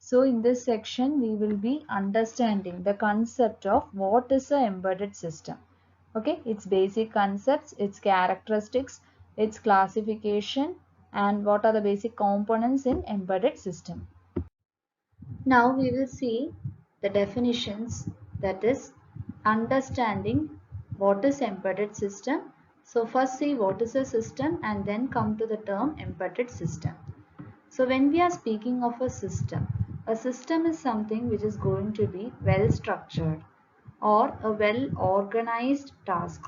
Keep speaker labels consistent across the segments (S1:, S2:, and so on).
S1: So in this section, we will be understanding the concept of what is an embedded system. Okay, its basic concepts, its characteristics, its classification, and what are the basic components in embedded system. Now we will see the definitions, that is understanding what is embedded system. So first see what is a system and then come to the term embedded system. So when we are speaking of a system is something which is going to be well structured or a well organized task.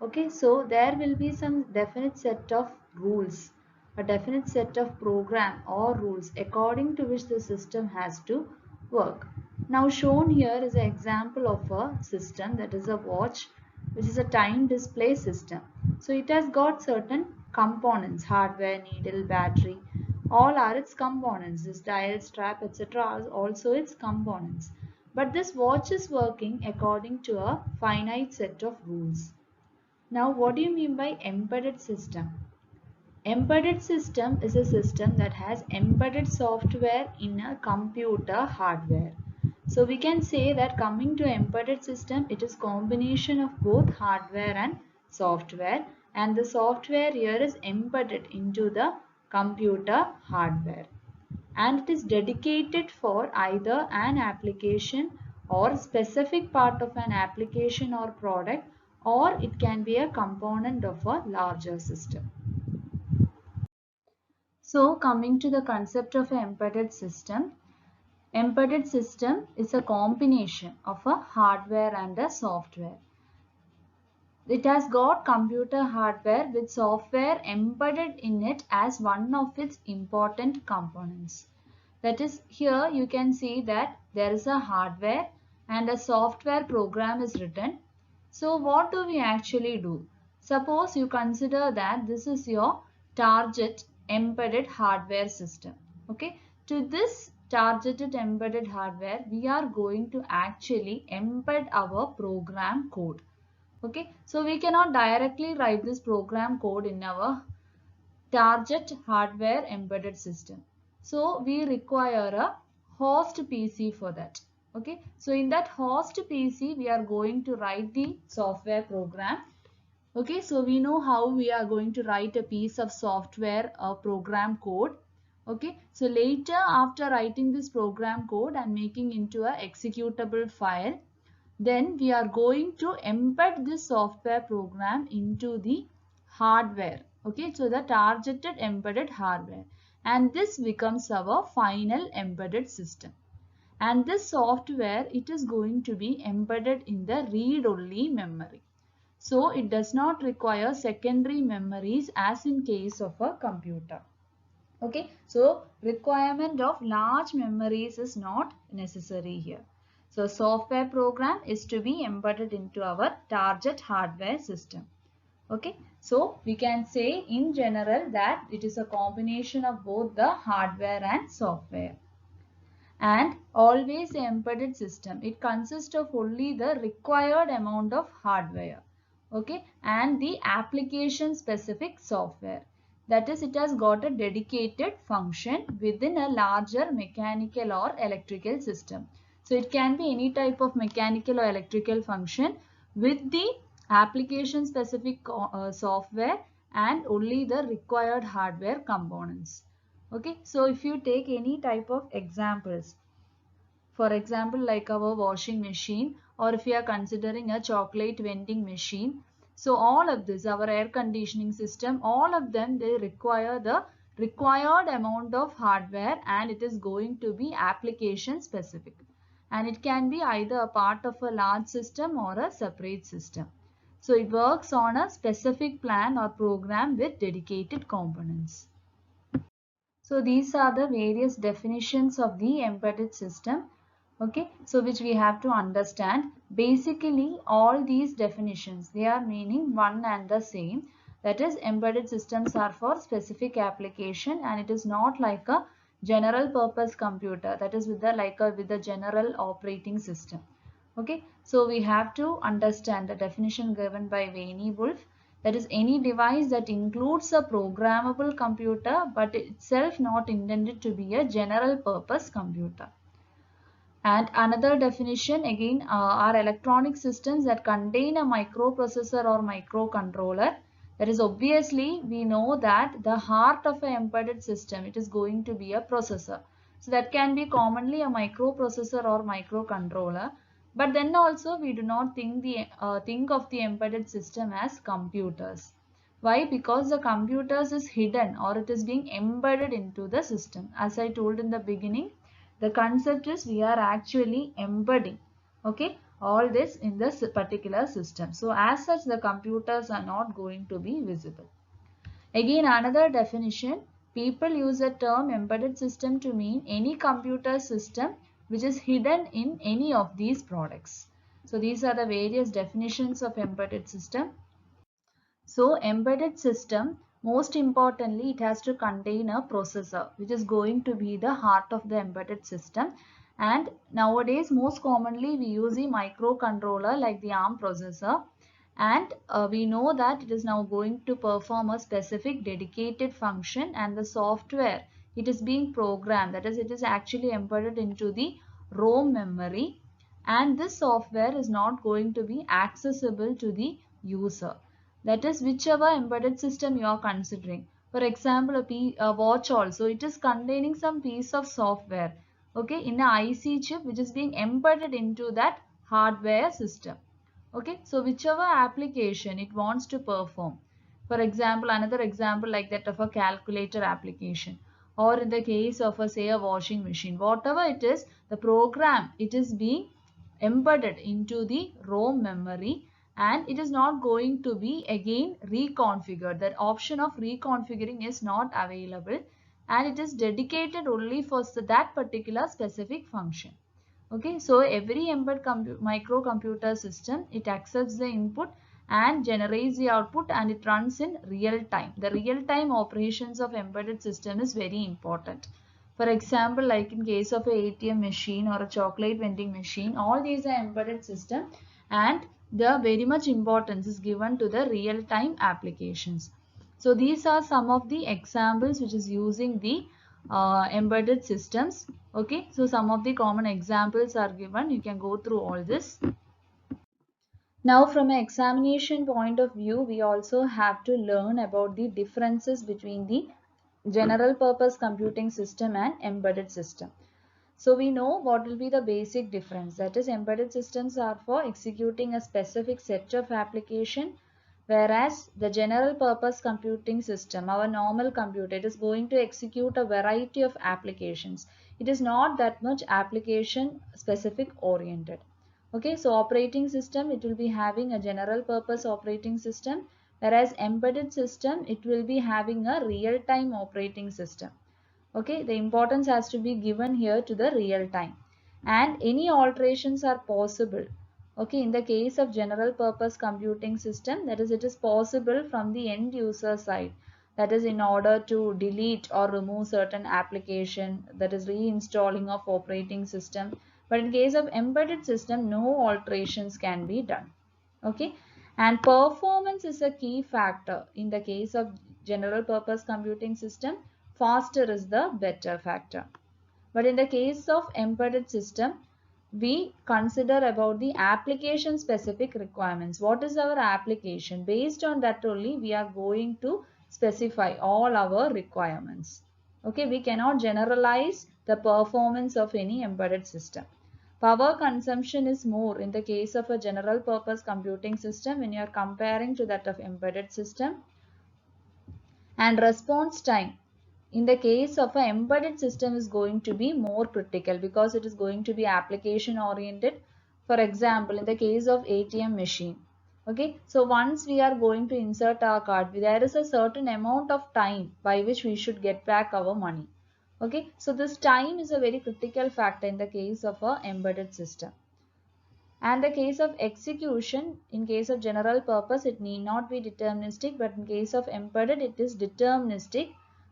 S1: Okay, so there will be some definite set of rules, a definite set of program or rules according to which the system has to work. Now shown here is an example of a system, that is a watch, which is a time display system. So it has got certain components, hardware, needle, battery, all are its components. This dial, strap, etc. are also its components. But this watch is working according to a finite set of rules. Now, what do you mean by embedded system? Embedded system is a system that has embedded software in a computer hardware. So we can say that coming to embedded system, it is combination of both hardware and software, and the software here is embedded into the computer hardware, and it is dedicated for either an application or specific part of an application or product, or it can be a component of a larger system. So coming to the concept of an embedded system is a combination of a hardware and a software. It has got computer hardware with software embedded in it as one of its important components. That is, here you can see that there is a hardware and a software program is written. So what do we actually do? Suppose you consider that this is your target embedded hardware system. Okay, to this targeted embedded hardware, we are going to actually embed our program code. Okay, so we cannot directly write this program code in our target hardware embedded system. So we require a host PC for that. Okay, so in that host PC, we are going to write the software program. Okay, so we know how we are going to write a piece of software program code. Okay, so later after writing this program code and making into a executable file, then we are going to embed this software program into the hardware. Okay, so the targeted embedded hardware, and this becomes our final embedded system. And this software, it is going to be embedded in the read-only memory. So it does not require secondary memories as in case of a computer. Okay, so requirement of large memories is not necessary here. So software program is to be embedded into our target hardware system. Okay, so we can say in general that it is a combination of both the hardware and software. And always embedded system, it consists of only the required amount of hardware. Okay, and the application specific software. That is, it has got a dedicated function within a larger mechanical or electrical system. So it can be any type of mechanical or electrical function with the application specific software and only the required hardware components. Okay, so if you take any type of examples, for example, like our washing machine, or if we are considering a chocolate vending machine. So all of this, our air conditioning system, all of them, they require the required amount of hardware, and it is going to be application specific. And it can be either a part of a large system or a separate system. So it works on a specific plan or program with dedicated components. So these are the various definitions of the embedded system. Okay, so which we have to understand. Basically, all these definitions, they are meaning one and the same. That is, embedded systems are for specific application, and it is not like a general purpose computer, that is with the general operating system. Okay, so we have to understand the definition given by Vaney Wolf. That is any device that includes a programmable computer but itself not intended to be a general purpose computer. And another definition again are electronic systems that contain a microprocessor or microcontroller. That is obviously we know that the heart of an embedded system, it is going to be a processor. So that can be commonly a microprocessor or microcontroller. But then also we do not think of the embedded system as computers. Why? Because the computers is hidden or it is being embedded into the system. As I told in the beginning, the concept is we are actually embedding, okay, all this in this particular system. So as such, the computers are not going to be visible. Again, another definition, people use the term embedded system to mean any computer system which is hidden in any of these products. So these are the various definitions of embedded system. So embedded system, most importantly, it has to contain a processor which is going to be the heart of the embedded system. And nowadays most commonly we use a microcontroller like the ARM processor, and we know that it is now going to perform a specific dedicated function, and the software, it is being programmed, that is it is actually embedded into the ROM memory, and this software is not going to be accessible to the user. That is whichever embedded system you are considering. For example, a watch also, it is containing some piece of software, okay, in a IC chip which is being embedded into that hardware system. Okay, so whichever application it wants to perform. For example, another example like that of a calculator application, or in the case of a say a washing machine, whatever it is, the program, it is being embedded into the ROM memory, and it is not going to be again reconfigured. That option of reconfiguring is not available, and it is dedicated only for that particular specific function. Okay, so every embedded microcomputer system, it accepts the input and generates the output, and it runs in real time. The real time operations of embedded system is very important. For example, like in case of a ATM machine or a chocolate vending machine, all these are embedded system, and the very much importance is given to the real time applications. So these are some of the examples which is using the embedded systems. Okay, so some of the common examples are given. You can go through all this. Now from an examination point of view, we also have to learn about the differences between the general purpose computing system and embedded system. So we know what will be the basic difference. That is, embedded systems are for executing a specific set of application, whereas the general purpose computing system, our normal computer, it is going to execute a variety of applications. It is not that much application specific oriented. Okay, so operating system, it will be having a general purpose operating system, whereas embedded system, it will be having a real time operating system. Okay, the importance has to be given here to the real time, and any alterations are possible. Okay, in the case of general purpose computing system, that is it is possible from the end user side, that is in order to delete or remove certain application, that is reinstalling of operating system. But in case of embedded system, no alterations can be done. Okay, and performance is a key factor. In the case of general purpose computing system, faster is the better factor. But in the case of embedded system, we consider about the application specific requirements. What is our application? Based on that only we are going to specify all our requirements. Okay, we cannot generalize the performance of any embedded system. Power consumption is more in the case of a general purpose computing system when you are comparing to that of embedded system. And response time in the case of an embedded system is going to be more critical because it is going to be application oriented. For example, in the case of ATM machine, okay, so once we are going to insert our card, there is a certain amount of time by which we should get back our money. Okay, so this time is a very critical factor in the case of a embedded system. And the case of execution, in case of general purpose, it need not be deterministic, but in case of embedded, it is deterministic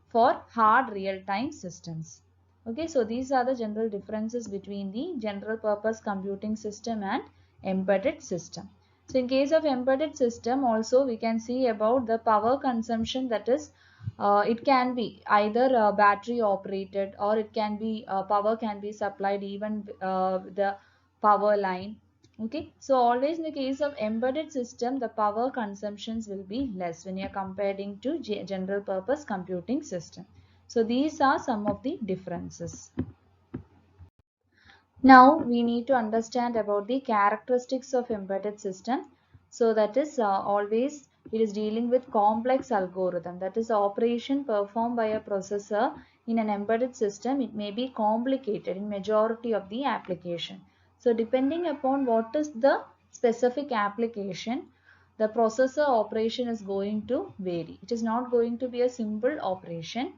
S1: for hard real-time systems. Okay, so these are the general differences between the general purpose computing system and embedded system. So in case of embedded system also we can see about the power consumption, that is it can be either battery operated, or it can be power can be supplied even the power line. Okay, so always in the case of embedded system the power consumptions will be less when you are comparing to general purpose computing system. So these are some of the differences. Now we need to understand about the characteristics of embedded system. So that is always it is dealing with complex algorithm, that is operation performed by a processor in an embedded system. It may be complicated in majority of the application. So depending upon what is the specific application, the processor operation is going to vary. It is not going to be a simple operation.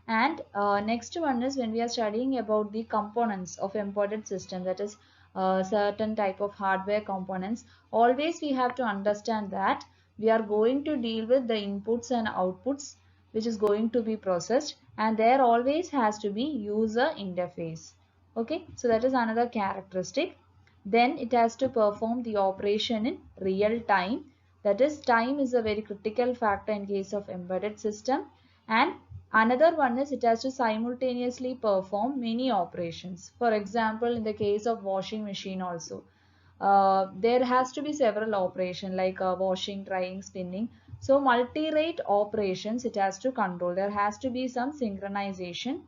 S1: And next one is when we are studying about the components of embedded system, that is certain type of hardware components, always we have to understand that we are going to deal with the inputs and outputs which is going to be processed, and there always has to be user interface. Okay, so that is another characteristic. Then it has to perform the operation in real time, that is time is a very critical factor in case of embedded system. And another one is it has to simultaneously perform many operations. For example, in the case of washing machine also, there has to be several operations like washing, drying, spinning. So multi-rate operations it has to control. There has to be some synchronization.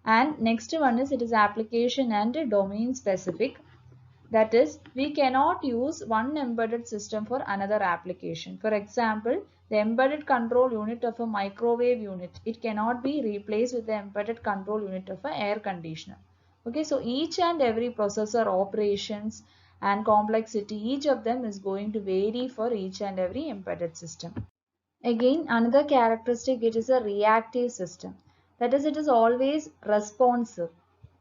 S1: And next one is it is application and domain specific. That is, we cannot use one embedded system for another application. For example, the embedded control unit of a microwave unit, it cannot be replaced with the embedded control unit of an air conditioner. Okay, so each and every processor operations and complexity, each of them is going to vary for each and every embedded system. Again, another characteristic, it is a reactive system. That is, it is always responsive.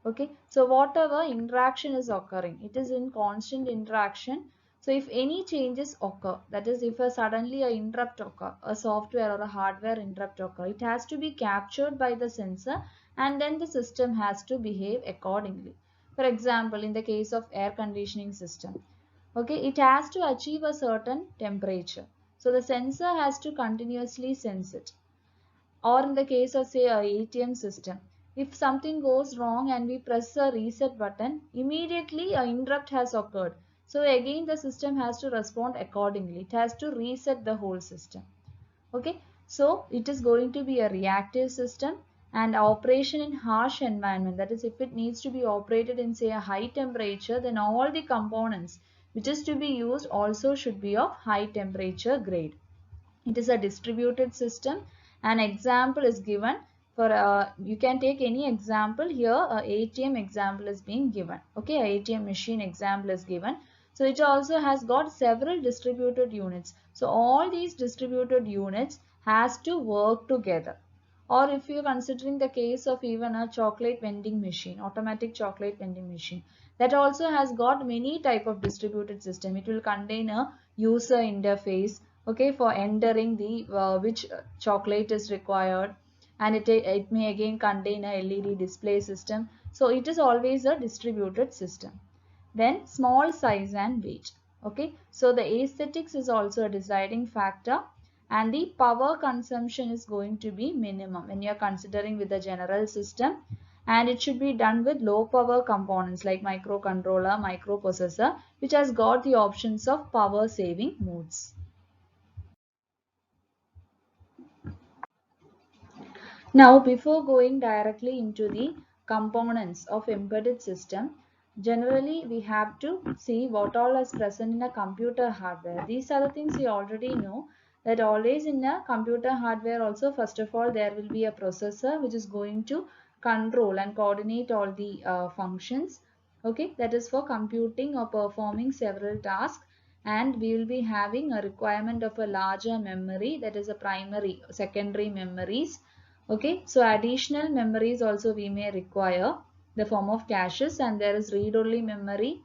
S1: Okay, so whatever interaction is occurring, it is in constant interaction. So if any changes occur, that is if suddenly a interrupt occur, a software or a hardware interrupt occur, it has to be captured by the sensor, and then the system has to behave accordingly. For example, in the case of air conditioning system, okay, it has to achieve a certain temperature. So the sensor has to continuously sense it. Or in the case of say a ATM system, if something goes wrong and we press a reset button, immediately a interrupt has occurred. So again the system has to respond accordingly. It has to reset the whole system. Okay, so it is going to be a reactive system. And operation in harsh environment, that is if it needs to be operated in say a high temperature, then all the components which is to be used also should be of high temperature grade. It is a distributed system. An example is given for you can take any example here. ATM example is being given. Okay, ATM machine example is given. So it also has got several distributed units. So all these distributed units has to work together. Or if you are considering the case of even a chocolate vending machine, automatic chocolate vending machine, that also has got many type of distributed system. It will contain a user interface, okay, for entering the which chocolate is required, and it may again contain a LED display system. So it is always a distributed system. Then small size and weight. Okay, so the aesthetics is also a deciding factor, and the power consumption is going to be minimum when you are considering with the general system, and it should be done with low power components like microcontroller, microprocessor, which has got the options of power saving modes. Now, before going directly into the components of embedded system, generally we have to see what all is present in a computer hardware. These are the things we already know, that always in a computer hardware also, first of all there will be a processor which is going to control and coordinate all the functions. Okay, that is for computing or performing several tasks. And we will be having a requirement of a larger memory, that is a primary, secondary memories. Okay, so additional memories also we may require the form of caches, and there is read-only memory.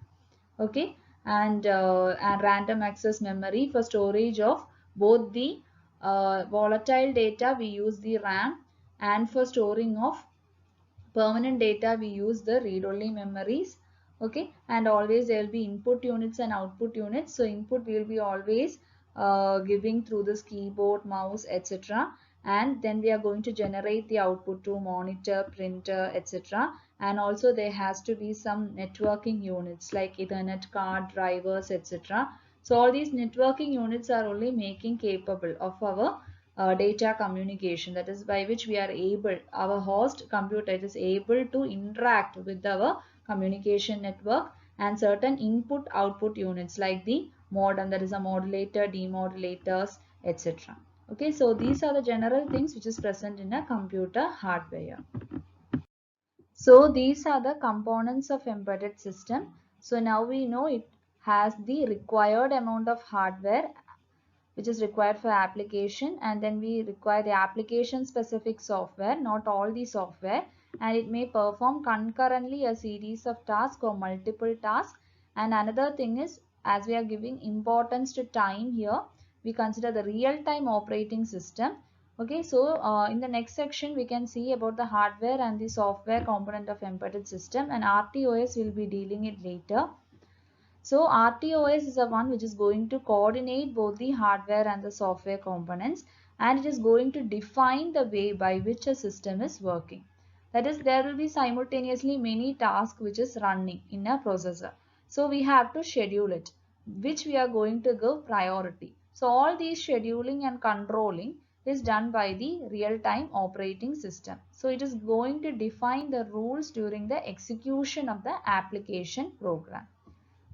S1: Okay, and random access memory for storage of both the volatile data we use the RAM, and for storing of permanent data we use the read-only memories. Okay, and always there will be input units and output units. So input will be always giving through this keyboard, mouse, etc. And then we are going to generate the output to monitor, printer, etc. And also there has to be some networking units like Ethernet card, drivers, etc. So all these networking units are only making capable of our data communication, that is by which we are able, our host computer is able to interact with our communication network, and certain input output units like the modem, that is a modulator, demodulators, etc. Okay, so these are the general things which is present in a computer hardware. So these are the components of embedded system. So now we know it has the required amount of hardware which is required for application, and then we require the application specific software, not all the software, and it may perform concurrently a series of tasks or multiple tasks. And another thing is, as we are giving importance to time here, we consider the real-time operating system. Okay, so in the next section we can see about the hardware and the software component of embedded system, and RTOS will be dealing it later. So RTOS is the one which is going to coordinate both the hardware and the software components, and it is going to define the way by which a system is working. That is, there will be simultaneously many tasks which is running in a processor. So we have to schedule it, which we are going to give priority. So all these scheduling and controlling is done by the real-time operating system. So it is going to define the rules during the execution of the application program.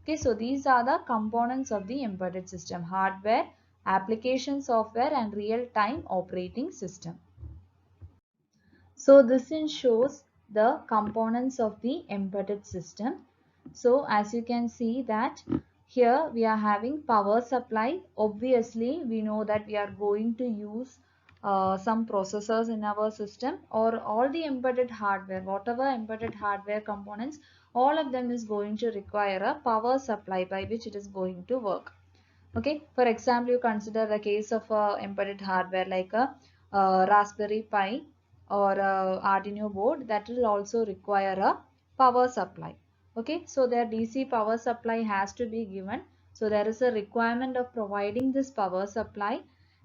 S1: Okay, so these are the components of the embedded system: hardware, application software, and real-time operating system. So this shows the components of the embedded system. So as you can see that here we are having power supply. Obviously we know that we are going to use some processors in our system, or all the embedded hardware, whatever embedded hardware components, all of them is going to require a power supply by which it is going to work. Okay, for example, you consider the case of embedded hardware like a Raspberry Pi or a Arduino board, that will also require a power supply. Okay, so their DC power supply has to be given. So there is a requirement of providing this power supply,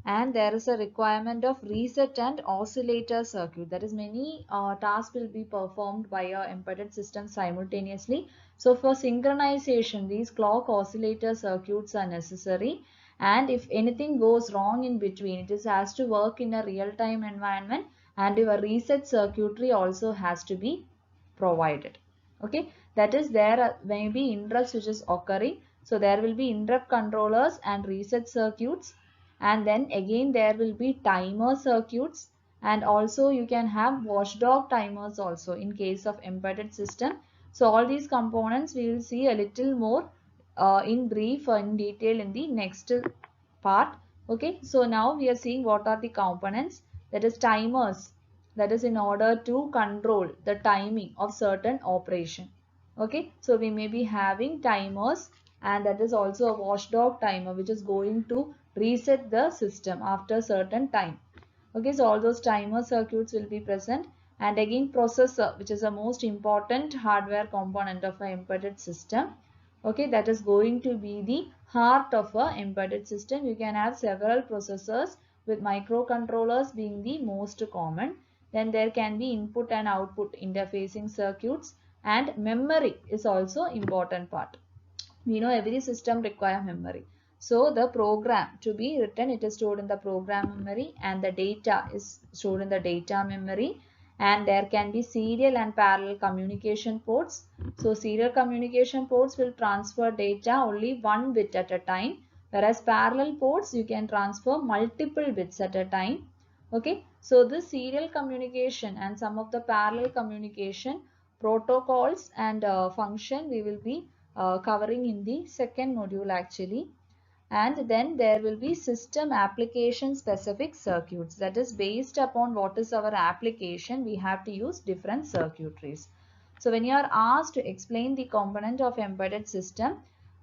S1: and there is a requirement of reset and oscillator circuit. That is, many tasks will be performed by a embedded system simultaneously. So for synchronization, these clock oscillator circuits are necessary, and if anything goes wrong in between, it has to work in a real-time environment, and your reset circuitry also has to be provided. Okay, that is, there may be interrupts which is occurring. So there will be interrupt controllers and reset circuits, and then again there will be timer circuits, and also you can have watchdog timers also in case of embedded system. So all these components we will see a little more in brief or in detail in the next part. Okay, so now we are seeing what are the components. That is timers, that is in order to control the timing of certain operation. Okay, so we may be having timers, and that is also a watchdog timer which is going to reset the system after certain time. Okay, so all those timer circuits will be present, and again processor, which is the most important hardware component of an embedded system. Okay, that is going to be the heart of a embedded system. You can have several processors with microcontrollers being the most common. Then there can be input and output interfacing circuits, and memory is also important part. We know every system require memory. So the program to be written, it is stored in the program memory, and the data is stored in the data memory. And there can be serial and parallel communication ports. So serial communication ports will transfer data only one bit at a time, whereas parallel ports you can transfer multiple bits at a time. Okay, so this serial communication and some of the parallel communication protocols and function we will be covering in the second module actually. And then there will be system application specific circuits, that is based upon what is our application we have to use different circuitries. So when you are asked to explain the component of embedded system,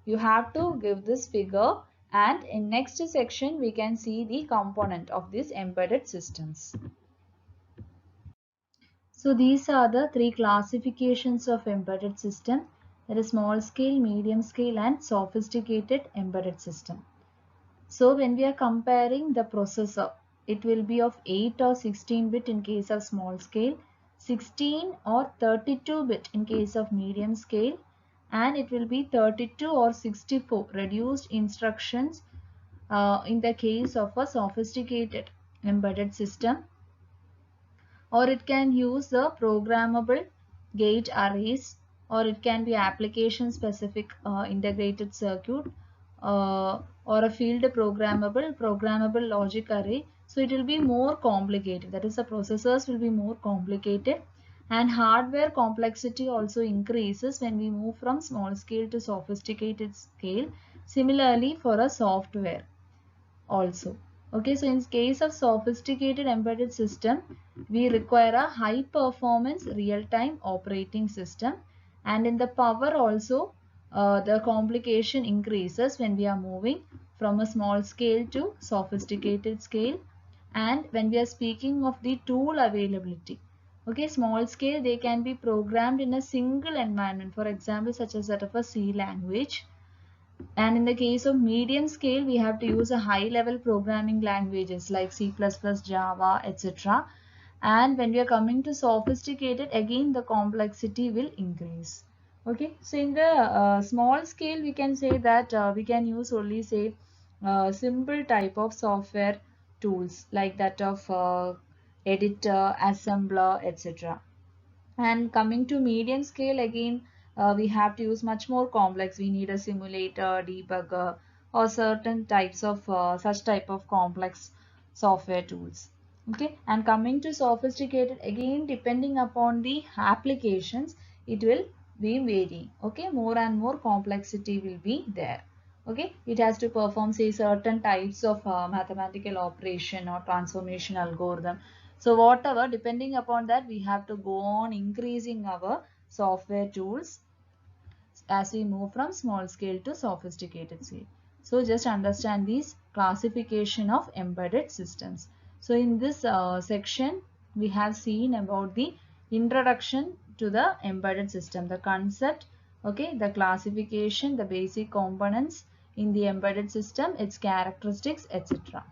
S1: you have to give this figure, and in next section we can see the component of these embedded systems. So these are the three classifications of embedded system. There is small scale, medium scale and sophisticated embedded system. So when we are comparing the processor, it will be of 8 or 16 bit in case of small scale, 16 or 32 bit in case of medium scale, and it will be 32 or 64 reduced instructions in the case of a sophisticated embedded system, or it can use the programmable gate arrays, or it can be application specific integrated circuit, or a field programmable logic array. So it will be more complicated, that is the processors will be more complicated, and hardware complexity also increases when we move from small scale to sophisticated scale. Similarly for a software also. Okay, so in case of sophisticated embedded system, we require a high performance real-time operating system, and in the power also the complication increases when we are moving from a small scale to sophisticated scale. And when we are speaking of the tool availability, okay, small scale they can be programmed in a single environment, for example such as that of a C language, and in the case of medium scale, we have to use a high level programming languages like C++, Java, etc. And when we are coming to sophisticated, again the complexity will increase. Okay, so in the small scale, we can say that we can use only say simple type of software tools like that of editor, assembler, etc. And coming to medium scale, again, we have to use much more complex. We need a simulator, debugger, or certain types of such type of complex software tools. Okay, and coming to sophisticated, again, depending upon the applications, it will be varying. Okay, more and more complexity will be there. Okay, it has to perform say certain types of mathematical operation or transformation algorithm. So whatever, depending upon that, we have to go on increasing our software tools as we move from small scale to sophisticated scale. So just understand these classification of embedded systems. So in this section, we have seen about the introduction to the embedded system, the concept, okay, the classification, the basic components in the embedded system, its characteristics, etc.